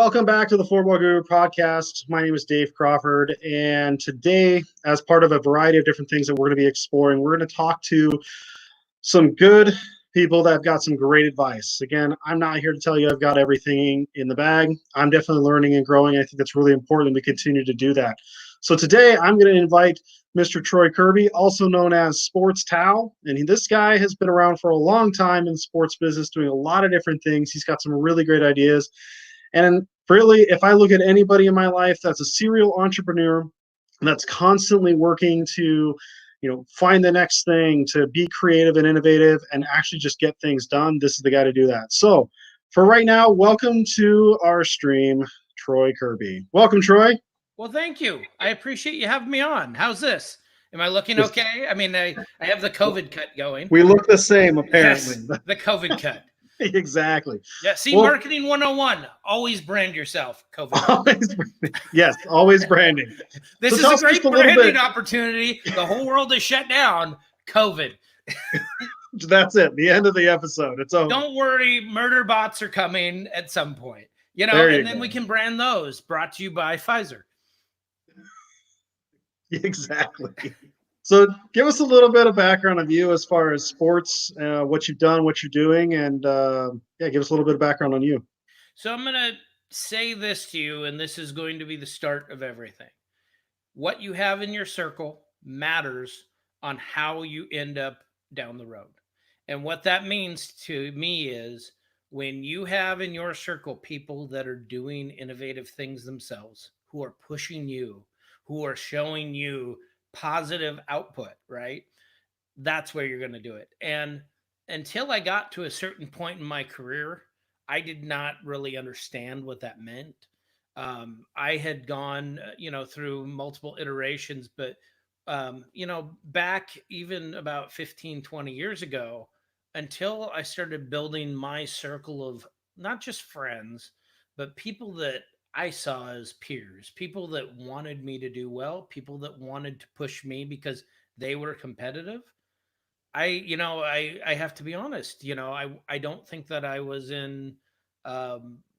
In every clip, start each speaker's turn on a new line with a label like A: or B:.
A: Welcome back to the Floorball Guru podcast. My name is Dave Crawford, and today, as part of a variety of different things that we're going to be exploring, we're going to talk to some good people that have got some great advice. Again, I'm not here to tell you I've got everything in the bag. I'm definitely learning and growing. I think that's really important. We continue to do that. So today, I'm going to invite Mr. Troy Kirby, also known as Sports Towel. And this guy has been around for a long time in the sports business, doing a lot of different things. He's got some really great ideas. And really, if I look at anybody in my life that's a serial entrepreneur that's constantly working to, find the next thing, to be creative and innovative and actually just get things done, this is the guy to do that. So for right now, welcome to our stream, Troy Kirby. Welcome, Troy.
B: Well, thank you. I appreciate you having me on. How's this? Am I looking okay? I mean, I have the COVID cut going.
A: We look the same, apparently.
B: Yes, the COVID cut.
A: Exactly.
B: Yeah, see, marketing 101. Always brand yourself, COVID.
A: Always branding.
B: This is a great branding opportunity. The whole world is shut down. COVID.
A: That's it. The end of the episode. It's over.
B: Don't worry. Murder bots are coming at some point. And then we can brand those. Brought to you by Pfizer.
A: Exactly. So give us a little bit of background of you as far as sports, what you've done, what you're doing, and give us a little bit of background on you.
B: So I'm going to say this to you, and this is going to be the start of everything. What you have in your circle matters on how you end up down the road. And what that means to me is when you have in your circle people that are doing innovative things themselves, who are pushing you, who are showing you positive output, right? That's where you're going to do it. And until I got to a certain point in my career, I did not really understand what that meant. I had gone, through multiple iterations, but, back even about 15, 20 years ago, until I started building my circle of not just friends, but people that I saw as peers, people that wanted me to do well, people that wanted to push me because they were competitive. I have to be honest, I don't think that I was in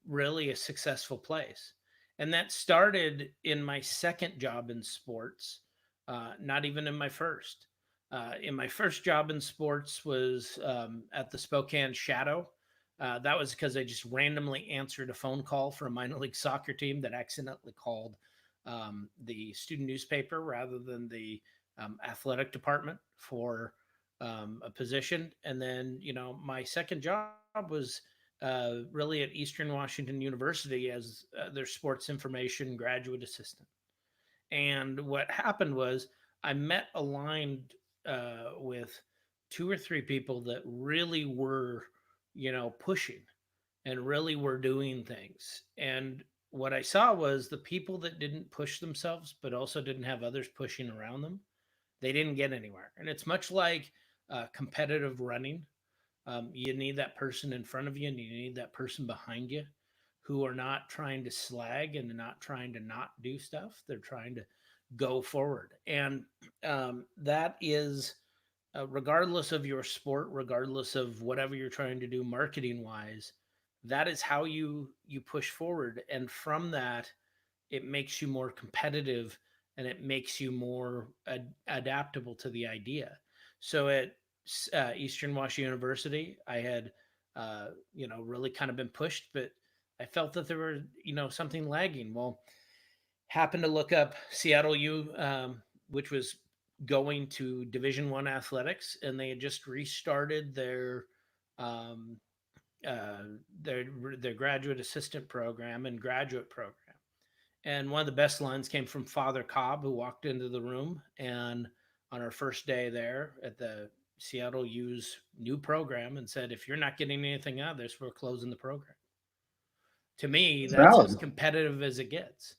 B: really a successful place. And that started in my second job in sports, not even in my first. In my first job in sports was at the Spokane Shadow. That was because I just randomly answered a phone call for a minor league soccer team that accidentally called the student newspaper rather than the athletic department for a position. And then, my second job was really at Eastern Washington University as their sports information graduate assistant. And what happened was I met aligned with two or three people that really were pushing and really were doing things. And what I saw was the people that didn't push themselves, but also didn't have others pushing around them, they didn't get anywhere. And it's much like competitive running. You need that person in front of you and you need that person behind you who are not trying to slag and not trying to not do stuff. They're trying to go forward. And that is regardless of your sport, regardless of whatever you're trying to do marketing wise, that is how you push forward. And from that, it makes you more competitive and it makes you more adaptable to the idea. So at Eastern Washington University, I had, really kind of been pushed, but I felt that there were, something lagging. Well, happened to look up Seattle U, which was going to Division I athletics, and they had just restarted their graduate assistant program and graduate program. And one of the best lines came from Father Cobb, who walked into the room, and on our first day there at the Seattle U's new program, and said, "If you're not getting anything out of this, we're closing the program." To me, that's as competitive as it gets.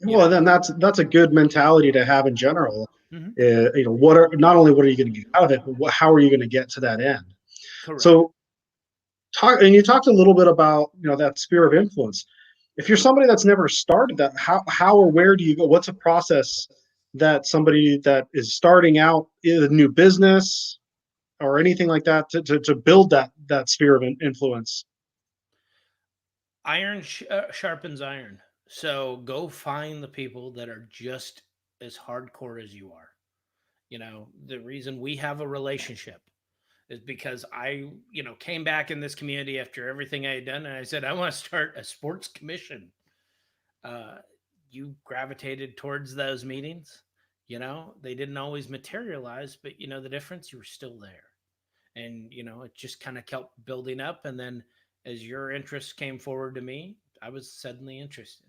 A: Well, then that's a good mentality to have in general.
B: Mm-hmm.
A: Not only what are you going to get out of it, but how are you going to get to that end?
B: Correct.
A: So, you talked a little bit about that sphere of influence. If you're somebody that's never started that, how or where do you go? What's a process that somebody that is starting out in a new business or anything like that to build that sphere of influence?
B: sharpens iron. So go find the people that are just as hardcore as you are. The reason we have a relationship is because I came back in this community after everything I had done, and I said, I want to start a sports commission. uh, you gravitated towards those meetings. They didn't always materialize, but the difference, you were still there. And it just kind of kept building up. And then as your interest came forward to me, I was suddenly interested.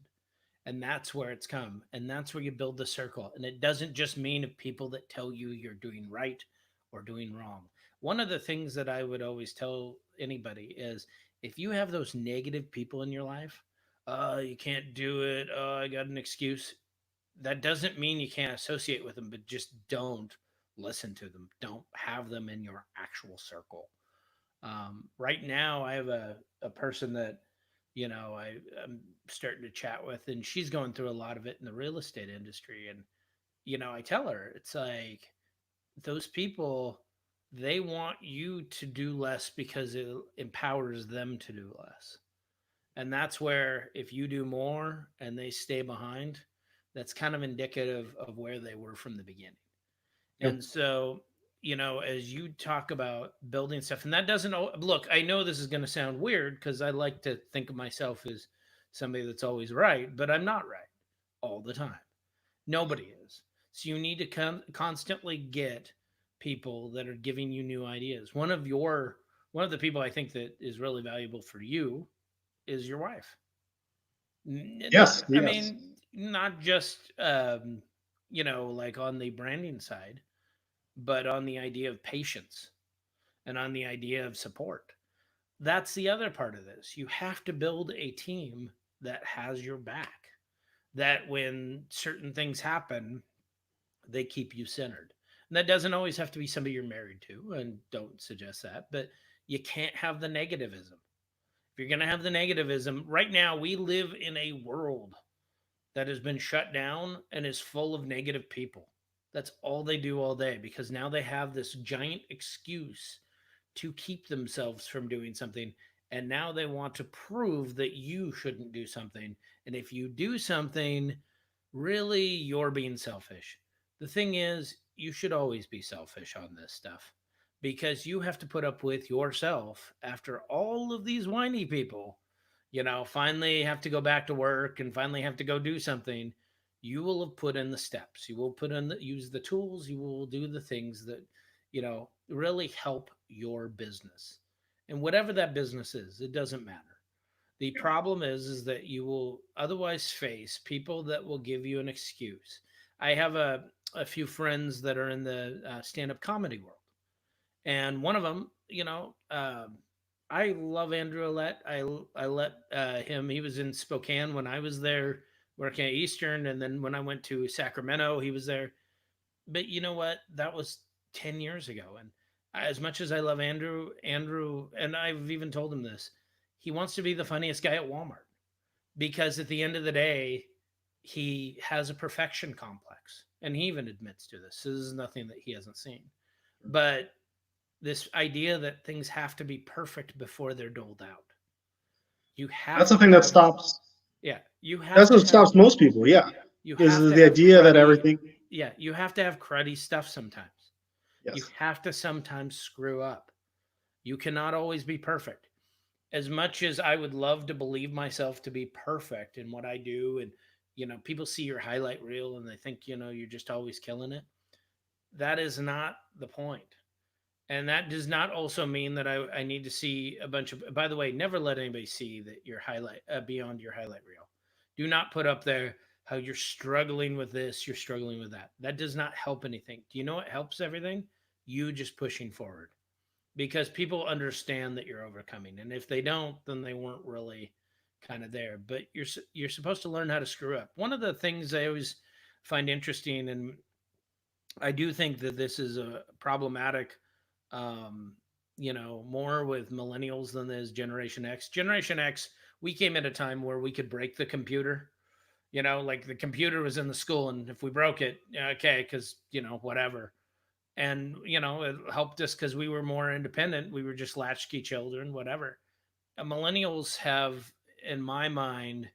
B: And that's where it's come. And that's where you build the circle. And it doesn't just mean of people that tell you you're doing right or doing wrong. One of the things that I would always tell anybody is, if you have those negative people in your life, you can't do it, I got an excuse, that doesn't mean you can't associate with them, but just don't listen to them. Don't have them in your actual circle. Right now, I have a person that I'm starting to chat with, and she's going through a lot of it in the real estate industry. And I tell her, it's like, those people, they want you to do less because it empowers them to do less. And that's where, if you do more and they stay behind, that's kind of indicative of where they were from the beginning.
A: Yeah.
B: And so, as you talk about building stuff, and that doesn't look, I know this is going to sound weird because I like to think of myself as somebody that's always right, but I'm not right all the time. Nobody is. So you need to constantly get people that are giving you new ideas. One of the people I think that is really valuable for you is your wife. Not,
A: Yes.
B: I
A: Yes.
B: mean, not just like on the branding side, but on the idea of patience and on the idea of support. That's the other part of this. You have to build a team that has your back, that when certain things happen, they keep you centered. And that doesn't always have to be somebody you're married to, and don't suggest that, but you can't have the negativism. If you're going to have the negativism, right now we live in a world that has been shut down and is full of negative people. That's all they do all day, because now they have this giant excuse to keep themselves from doing something. And now they want to prove that you shouldn't do something. And if you do something, really, you're being selfish. The thing is, you should always be selfish on this stuff, because you have to put up with yourself after all of these whiny people, finally have to go back to work and finally have to go do something. You will have put in the steps. You will use the tools. You will do the things that, really help your business. And whatever that business is, it doesn't matter. The problem is that you will otherwise face people that will give you an excuse. I have a few friends that are in the stand-up comedy world, and one of them, I love Andrew Alette. I let him. He was in Spokane when I was there working at Eastern, and then when I went to Sacramento, he was there. But you know what? That was 10 years ago, and as much as I love Andrew, and I've even told him this, he wants to be the funniest guy at Walmart, because at the end of the day, he has a perfection complex, and he even admits to this. So this is nothing that he hasn't seen, but this idea that things have to be perfect before they're doled out. You
A: That's
B: have
A: the
B: to
A: thing that
B: have,
A: stops.
B: yeah, you have
A: That's
B: to
A: what
B: have,
A: stops most people. Yeah,
B: you
A: is
B: have to
A: the
B: have
A: idea that
B: cruddy,
A: everything.
B: yeah, you have to have cruddy stuff sometimes. You
A: Yes.
B: have to sometimes screw up. You cannot always be perfect. As much as I would love to believe myself to be perfect in what I do, and people see your highlight reel and they think, you're just always killing it. That is not the point. And that does not also mean that I need to see a bunch of, by the way, never let anybody see that your highlight beyond your highlight reel. Do not put up there how you're struggling with this, you're struggling with that. That does not help anything. Do you know what helps everything? You just pushing forward, because people understand that you're overcoming. And if they don't, then they weren't really kind of there. But you're supposed to learn how to screw up. One of the things I always find interesting, and I do think that this is a problematic, um, more with millennials than is Generation X. Generation X, we came at a time where we could break the computer. Like the computer was in the school, and if we broke it, yeah, okay, because whatever. And it helped us because we were more independent. We were just latchkey children, whatever. Millennials have in my mind,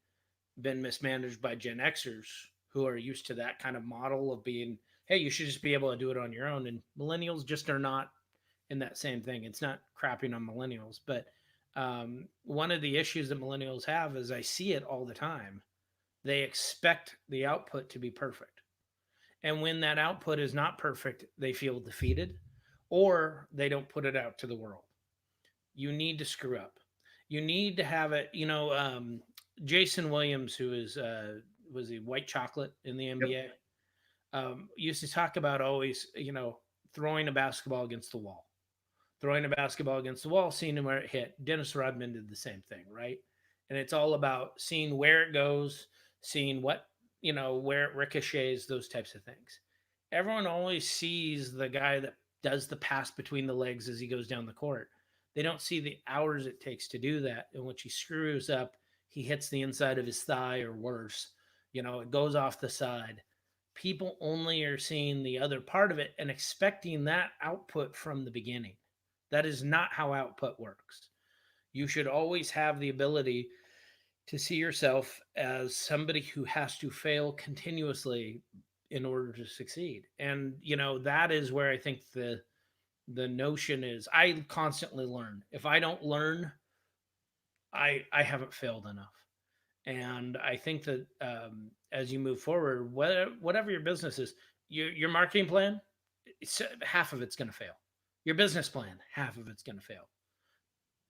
B: been mismanaged by Gen Xers who are used to that kind of model of being, hey, you should just be able to do it on your own. And millennials just are not in that same thing. It's not crapping on millennials, but one of the issues that millennials have is I see it all the time. They expect the output to be perfect. And when that output is not perfect, they feel defeated or they don't put it out to the world. You need to screw up. You need to have it. Jason Williams, who is was he white chocolate in the
A: Yep.
B: NBA, used to talk about always, throwing a basketball against the wall, throwing a basketball against the wall, seeing where it hit. Dennis Rodman did the same thing, right? And it's all about seeing where it goes, seeing where it ricochets, those types of things. Everyone always sees the guy that does the pass between the legs as he goes down the court. They don't see the hours it takes to do that. And when he screws up, he hits the inside of his thigh or worse. It goes off the side. People only are seeing the other part of it and expecting that output from the beginning. That is not how output works. You should always have the ability to see yourself as somebody who has to fail continuously in order to succeed. And that is where I think the notion is I constantly learn. If I don't learn, I haven't failed enough. And I think that as you move forward, whatever your business is, your marketing plan, half of it's going to fail. Your business plan, half of it's going to fail.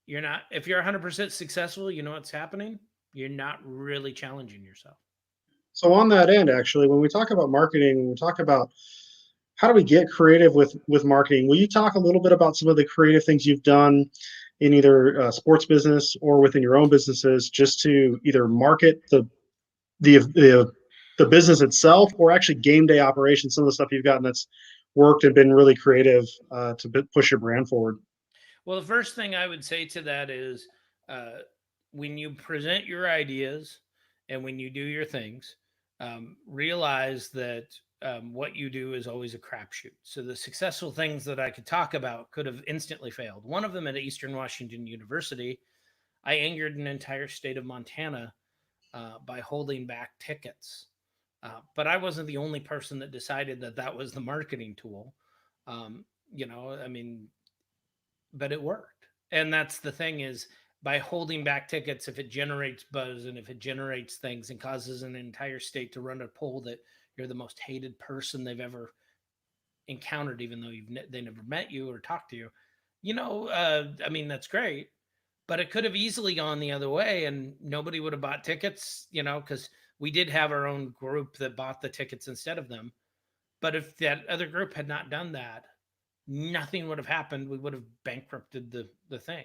B: You're not, if you're 100% successful, you know what's happening. You're not really challenging yourself.
A: So on that end, actually, when we talk about marketing, when we talk about how do we get creative with marketing, will you talk a little bit about some of the creative things you've done in either sports business or within your own businesses, just to either market the the business itself or actually game day operations, some of the stuff you've gotten that's worked and been really creative to push your brand forward?
B: Well, the first thing I would say to that is uh, when you present your ideas and when you do your things, realize that what you do is always a crapshoot. So the successful things that I could talk about could have instantly failed. One of them at Eastern Washington University, I angered an entire state of Montana by holding back tickets. But I wasn't the only person that decided that that was the marketing tool. I mean, but it worked. And that's the thing is by holding back tickets, if it generates buzz and if it generates things and causes an entire state to run a poll that you're the most hated person they've ever encountered, even though they never met you or talked to you, I mean, that's great. But it could have easily gone the other way and nobody would have bought tickets, because we did have our own group that bought the tickets instead of them. But if that other group had not done that, nothing would have happened. We would have bankrupted the thing.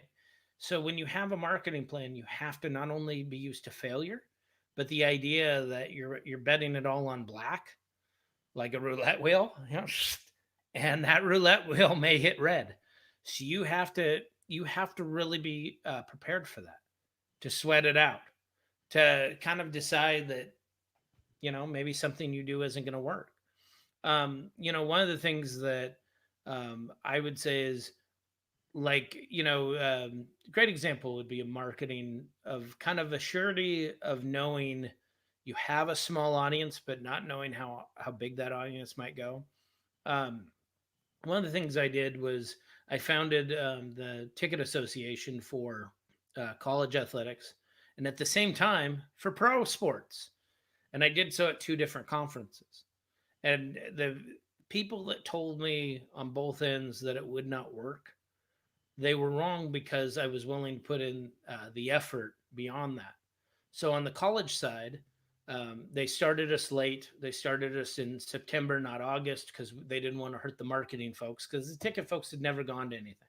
B: So when you have a marketing plan, you have to not only be used to failure, but the idea that you're betting it all on black, like a roulette wheel, and that roulette wheel may hit red. So you have to really be prepared for that, to sweat it out, to kind of decide that maybe something you do isn't going to work. One of the things that I would say is like, great example would be a marketing of kind of a surety of knowing you have a small audience, but not knowing how big that audience might go. Um, One of the things I did was I founded the ticket association for college athletics, and at the same time for pro sports. And I did so at two different conferences. And the people that told me on both ends that it would not work, they were wrong because I was willing to put in the effort beyond that. So on the college side, they started us late. They started us in September, not August, because they didn't want to hurt the marketing folks because the ticket folks had never gone to anything.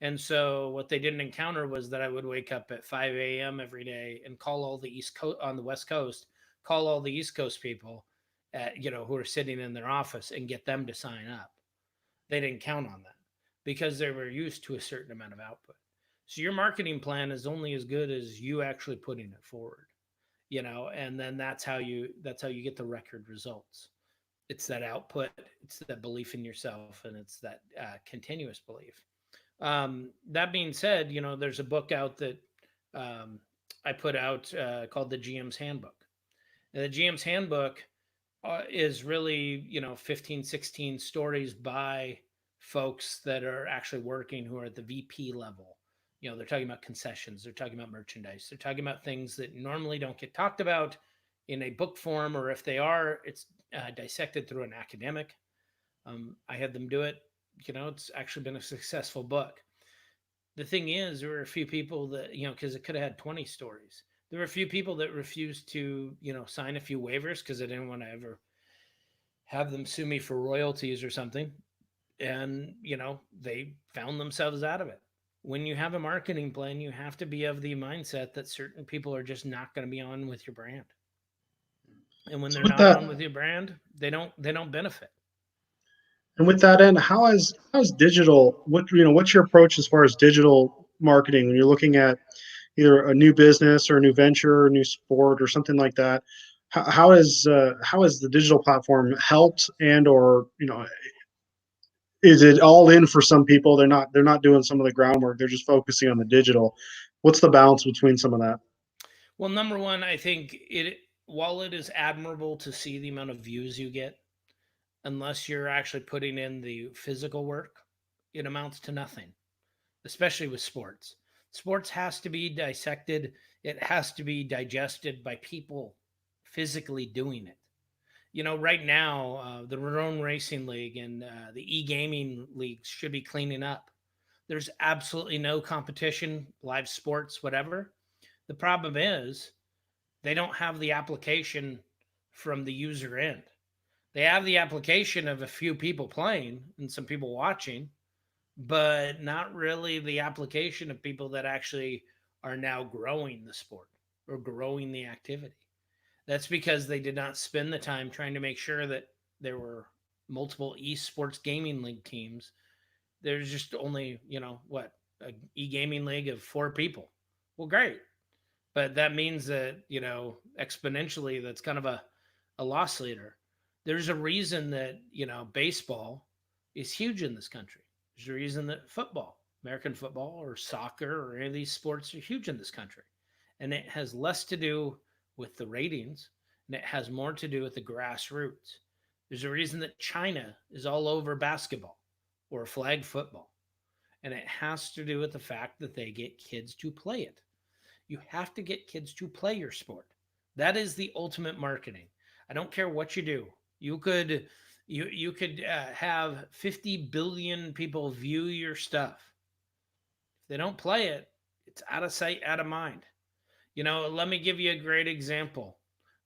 B: And so what they didn't encounter was that I would wake up at 5 a.m. every day and call all the East Coast on the West Coast, call all the East Coast people, who are sitting in their office and get them to sign up. They didn't count on that because they were used to a certain amount of output. So your marketing plan is only as good as you actually putting it forward, and then that's how you get the record results. It's that output, it's that belief in yourself, and it's that continuous belief. That being said, there's a book out that um, I put out called the GM's Handbook. And the GM's Handbook is really, 15, 16 stories by folks that are actually working who are at the VP level. They're talking about concessions, they're talking about merchandise, they're talking about things that normally don't get talked about in a book form, or if they are, it's dissected through an academic. I had them do it. It's actually been a successful book. The thing is, there were a few people that, because it could have had 20 stories. There were a few people that refused to, sign a few waivers because I didn't want to ever have them sue me for royalties or something. And, they found themselves out of it. When you have a marketing plan, you have to be of the mindset that certain people are just not going to be on with your brand. And when
A: So
B: they're
A: with
B: not
A: that,
B: on with your brand, they don't benefit.
A: and with that end, how is digital? What's your approach as far as digital marketing when you're looking at either a new business or a new venture or a new sport or something like that? How has the digital platform helped, and or is it all in for some people? They're not doing some of the groundwork. They're just focusing on the digital. What's the balance between some of that?
B: Well, number one, I think while it is admirable to see the amount of views you get, unless you're actually putting in the physical work, it amounts to nothing, especially with sports. Sports has to be dissected, it has to be digested by people physically doing it. Right now, the Roan Racing League and the e gaming leagues should be cleaning up. There's absolutely no competition, live sports, whatever. The problem is they don't have the application from the user end. They have the application of a few people playing and some people watching, but not really the application of people that actually are now growing the sport or growing the activity. That's because they did not spend the time trying to make sure that there were multiple esports gaming league teams. There's just only, what, a e-gaming league of 4 people. Well, great. But that means that, exponentially, that's kind of a loss leader. There's a reason that, baseball is huge in this country. There's a reason that football, American football or soccer or any of these sports are huge in this country. And it has less to do with the ratings and it has more to do with the grassroots. There's a reason that China is all over basketball or flag football. And it has to do with the fact that they get kids to play it. You have to get kids to play your sport. That is the ultimate marketing. I don't care what you do. You could have 50 billion people view your stuff. If they don't play it, it's out of sight, out of mind. Let me give you a great example.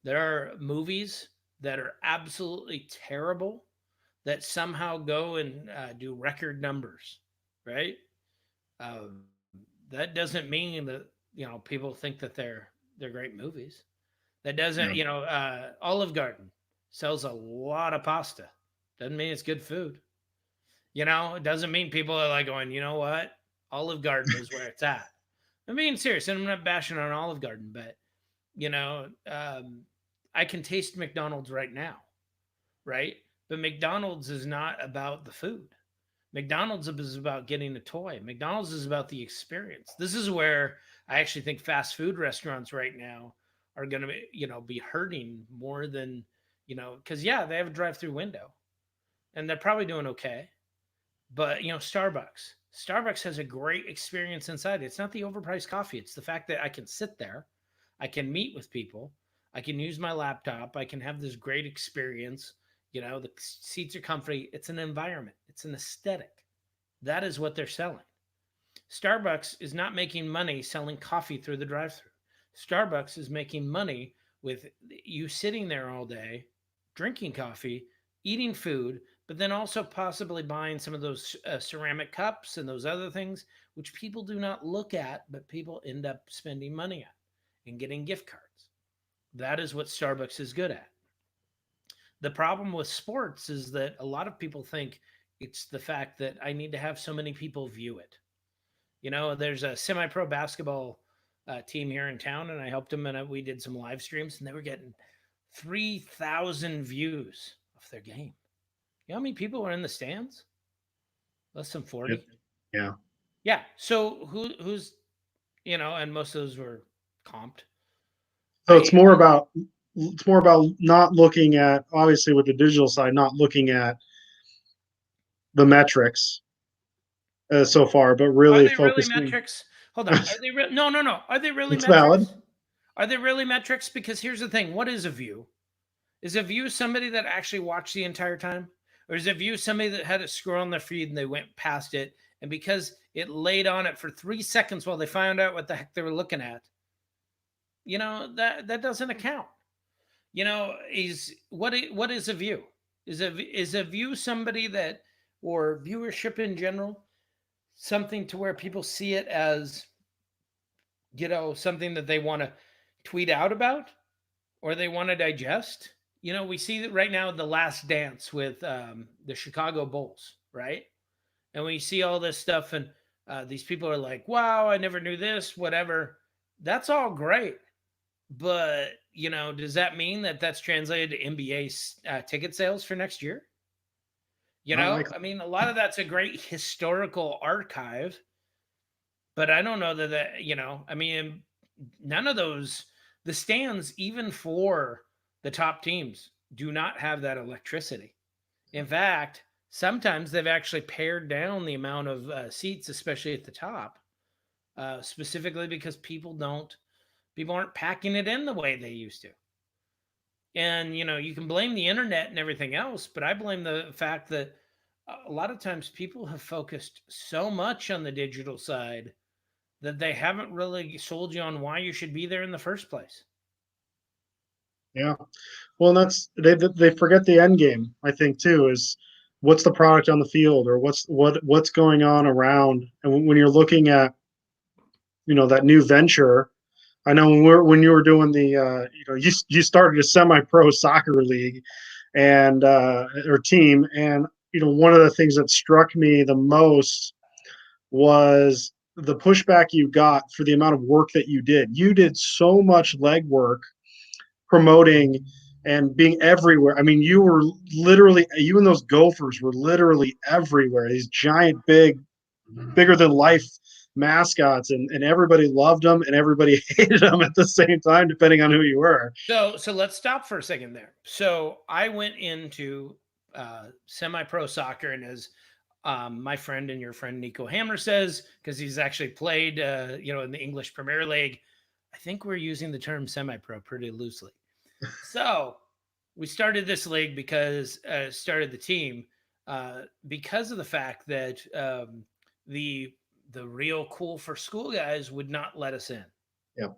B: There are movies that are absolutely terrible that somehow go and do record numbers, right? That doesn't mean that people think that they're great movies. That doesn't,
A: Yeah.
B: Olive Garden sells a lot of pasta. Doesn't mean it's good food. It doesn't mean people are like going, you know what, Olive Garden is where it's at. I'm being serious, and I'm not bashing on Olive Garden, but you know, um, I can taste McDonald's right now, right? But McDonald's is not about the food. McDonald's is about getting a toy. McDonald's is about the experience. This is where I actually think fast food restaurants right now are going to be, be hurting more than, because yeah, they have a drive-through window and they're probably doing okay. But Starbucks has a great experience inside. It's not the overpriced coffee. It's the fact that I can sit there, I can meet with people, I can use my laptop, I can have this great experience. The seats are comfy. It's an environment. It's an aesthetic. That is what they're selling. Starbucks is not making money selling coffee through the drive-through. Starbucks is making money with you sitting there all day, drinking coffee, eating food, but then also possibly buying some of those ceramic cups and those other things, which people do not look at, but people end up spending money on and getting gift cards. That is what Starbucks is good at. The problem with sports is that a lot of people think it's the fact that I need to have so many people view it. There's a semi pro basketball team here in town, and I helped them, and we did some live streams, and they were getting 3,000 views of their game. You know how many people were in the stands? Less than
A: Yep.
B: 40.
A: Yeah.
B: Yeah. So who's and most of those were comped.
A: So it's more about not looking at, obviously with the digital side, not looking at the metrics so far, but
B: Are
A: really
B: they really
A: focusing.
B: metrics? Hold on. Are they no, no, no. Are they really
A: It's valid.
B: metrics? Are they really metrics? Because here's the thing. What is a view? Is a view somebody that actually watched the entire time? Or is a view somebody that had it scroll on their feed and they went past it? And because it laid on it for 3 seconds while they found out what the heck they were looking at, that doesn't account. Is what is a view? Is a view somebody that, or viewership in general, something to where people see it as, something that they want to tweet out about or they want to digest? We see that right now, the last dance with the Chicago Bulls, right? And we see all this stuff, and these people are like, wow, I never knew this, whatever. That's all great. But, does that mean that that's translated to NBA ticket sales for next year?
A: Not likely.
B: I mean, a lot of that's a great historical archive, but I don't know I mean, none of those, the stands, even for the top teams, do not have that electricity. In fact, sometimes they've actually pared down the amount of seats, especially at the top, specifically because people aren't packing it in the way they used to. And you can blame the internet and everything else, but I blame the fact that a lot of times people have focused so much on the digital side that they haven't really sold you on why you should be there in the first place.
A: Yeah. Well, and that's they forget the end game. I think too is what's the product on the field, or what's going on around. And when you're looking at that new venture, I know when you were doing the you started a semi-pro soccer league and or team, and one of the things that struck me the most was the pushback you got for the amount of work that you did. You did so much legwork promoting and being everywhere. I mean, you and those Gophers were literally everywhere. These giant, bigger than life mascots, and everybody loved them and everybody hated them at the same time, depending on who you were.
B: So let's stop for a second there. So I went into semi-pro soccer, and as my friend and your friend Nico Hammer says, because he's actually played, in the English Premier League, I think we're using the term semi-pro pretty loosely. So we started this league started the team because of the fact that the real cool for school guys would not let us in.
A: Yeah.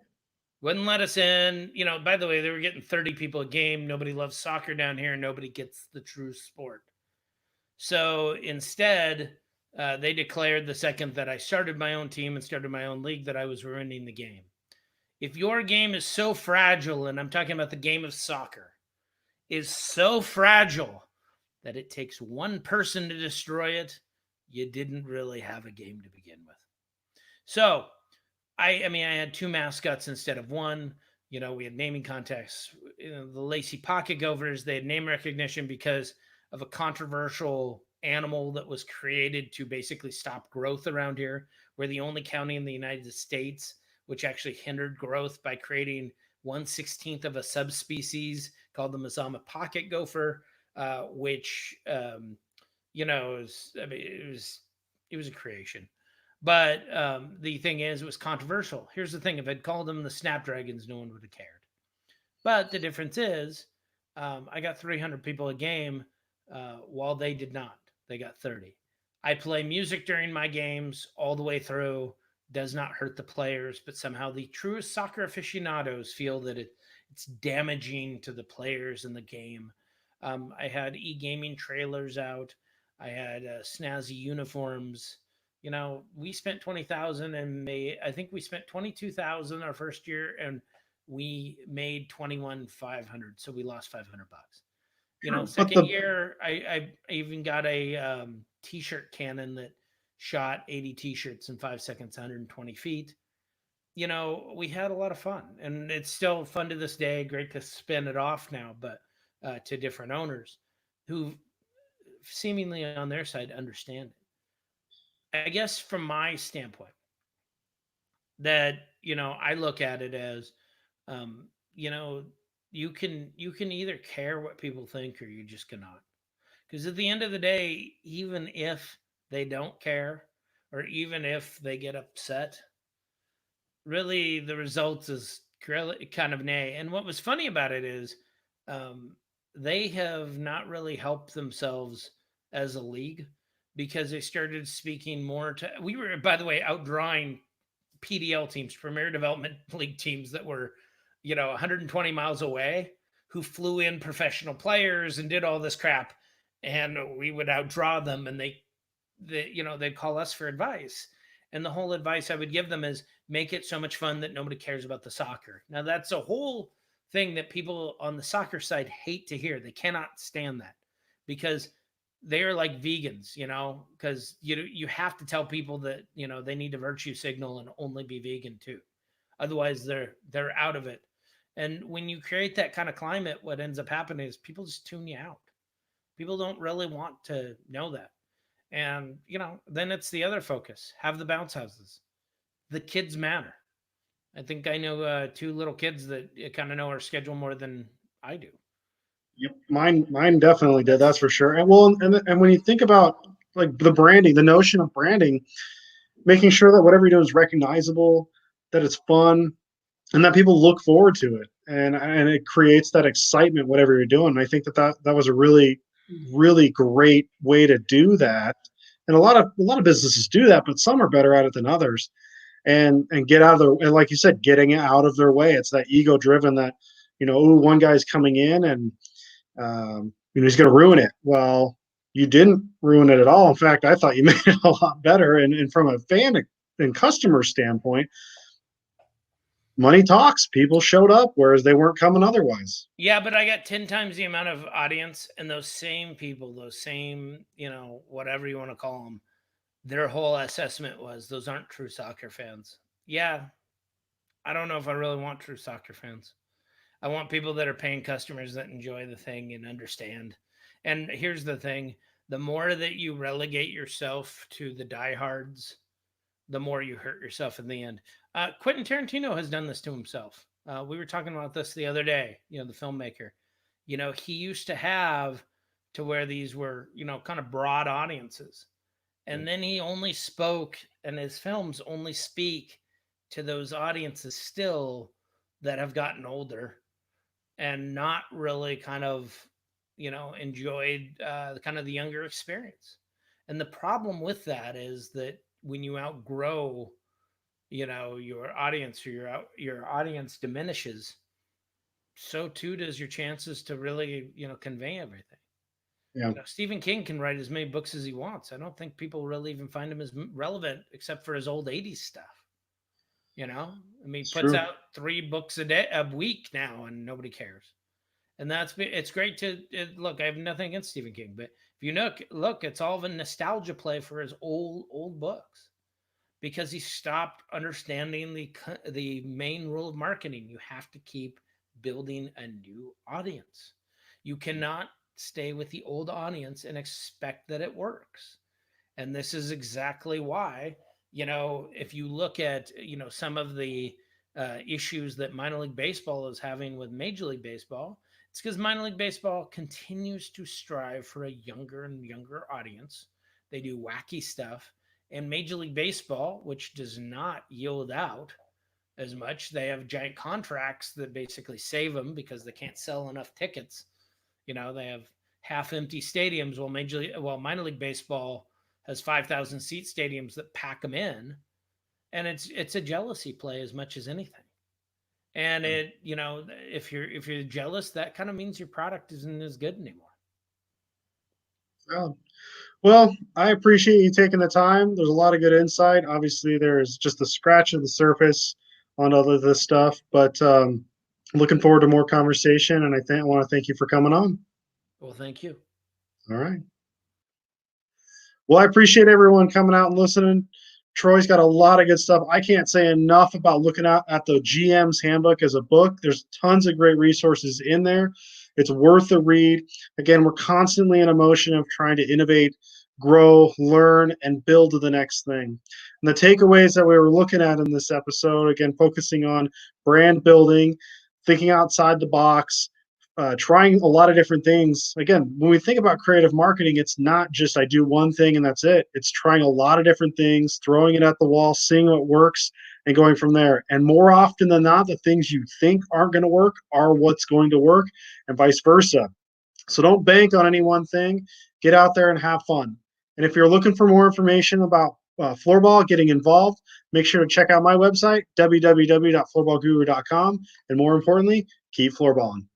B: Wouldn't let us in. By the way, they were getting 30 people a game. Nobody loves soccer down here. Nobody gets the true sport. So instead, they declared the second that I started my own team and started my own league that I was ruining the game. If your game is so fragile, and I'm talking about the game of soccer, is so fragile that it takes one person to destroy it, you didn't really have a game to begin with. So I mean, I had two mascots instead of one. We had naming contests. The Lacey Pocket Gophers, they had name recognition because of a controversial animal that was created to basically stop growth around here. We're the only county in the United States which actually hindered growth by creating 1/16 of a subspecies called the Mazama Pocket Gopher, which it was a creation. But the thing is, it was controversial. Here's the thing: if I'd called them the Snapdragons, no one would have cared. But the difference is, I got 300 people a game, while they did not. They got 30. I play music during my games all the way through. Does not hurt the players, but somehow the truest soccer aficionados feel that it's damaging to the players in the game. I had e-gaming trailers out. I had snazzy uniforms. We spent 20,000 and I think we spent 22,000 our first year, and we made 21,500. So we lost $500. Second year, I even got a t-shirt cannon that shot 80 t-shirts in 5 seconds, 120 feet. We had a lot of fun, and it's still fun to this day. Great to spin it off now, but to different owners who seemingly on their side understand it. I guess from my standpoint, that I look at it as, um, you know, you can either care what people think or you just cannot. Because at the end of the day, even if they don't care or even if they get upset, really the results is kind of nay. And what was funny about it is, um, they have not really helped themselves as a league because they started speaking more to. We were, by the way, outdrawing PDL teams, Premier Development League teams that were, 120 miles away, who flew in professional players and did all this crap, and we would outdraw them, and they'd call us for advice. And the whole advice I would give them is make it so much fun that nobody cares about the soccer. Now that's a whole thing that people on the soccer side hate to hear. They cannot stand that because they are like vegans, because you have to tell people that they need to virtue signal and only be vegan too. Otherwise, they're out of it. And when you create that kind of climate, what ends up happening is people just tune you out. People don't really want to know that. And, then it's the other focus. Have the bounce houses. The kids matter. I think I know two little kids that kind of know our schedule more than I do.
A: Yep, mine definitely did. That's
B: That's
A: for sure. And well, and when you think about like the branding, the notion of branding, making sure that whatever you do is recognizable, that it's fun, and that people look forward to it, and it creates that excitement whatever you're doing. And I think that was a really great way to do that. And a lot of businesses do that, but some are better at it than others. And get out of their, and like you said, getting out of their way. It's that ego driven that, ooh, one guy's coming in and he's going to ruin it. Well, you didn't ruin it at all. In fact, I thought you made it a lot better. And from a fan and customer standpoint, money talks. People showed up, whereas they weren't coming otherwise.
B: Yeah, but I got 10 times the amount of audience, and those same people, those same, whatever you want to call them, their whole assessment was those aren't true soccer fans. Yeah, I don't know if I really want true soccer fans. I want people that are paying customers that enjoy the thing and understand. And here's the thing, the more that you relegate yourself to the diehards, the more you hurt yourself in the end. Quentin Tarantino has done this to himself. We were talking about this the other day, the filmmaker. He used to have to where these were, kind of broad audiences. And then he only spoke, and his films only speak to those audiences still that have gotten older and not really kind of, enjoyed kind of the younger experience. And the problem with that is that when you outgrow, your audience or your audience diminishes, so too does your chances to really, convey everything.
A: Yeah,
B: Stephen King can write as many books as he wants. I don't think people really even find him as relevant except for his old 80s stuff. I mean,
A: it's
B: puts
A: true.
B: out 3 books a week now and nobody cares. And it's great to look. I have nothing against Stephen King, but if you look, it's all of a nostalgia play for his old books because he stopped understanding the main rule of marketing. You have to keep building a new audience. You cannot stay with the old audience and expect that it works. And this is exactly why, if you look at, some of the issues that minor league baseball is having with Major League Baseball, it's because minor league baseball continues to strive for a younger and younger audience. They do wacky stuff. And Major League Baseball, which does not yield out as much, they have giant contracts that basically save them because they can't sell enough tickets. They have half empty stadiums while minor league baseball has 5,000 seat stadiums that pack them in, and it's a jealousy play as much as anything. And if you're jealous, that kind of means your product isn't as good anymore.
A: Yeah. Well, I appreciate you taking the time. There's a lot of good insight. Obviously, there's just a scratch of the surface on all of this stuff, but looking forward to more conversation. And I want to thank you for coming on.
B: Well, thank you.
A: All right. Well, I appreciate everyone coming out and listening. Troy's got a lot of good stuff. I can't say enough about looking at the GM's Handbook as a book. There's tons of great resources in there. It's worth the read. Again, we're constantly in a motion of trying to innovate, grow, learn, and build to the next thing. And the takeaways that we were looking at in this episode, again, focusing on brand building, thinking outside the box, trying a lot of different things. Again, when we think about creative marketing, it's not just I do one thing and that's it. It's trying a lot of different things, throwing it at the wall, seeing what works, and going from there. And more often than not, the things you think aren't going to work are what's going to work, and vice versa. So don't bank on any one thing. Get out there and have fun. And if you're looking for more information about floorball, getting involved, make sure to check out my website, www.floorballguru.com. And more importantly, keep floorballing.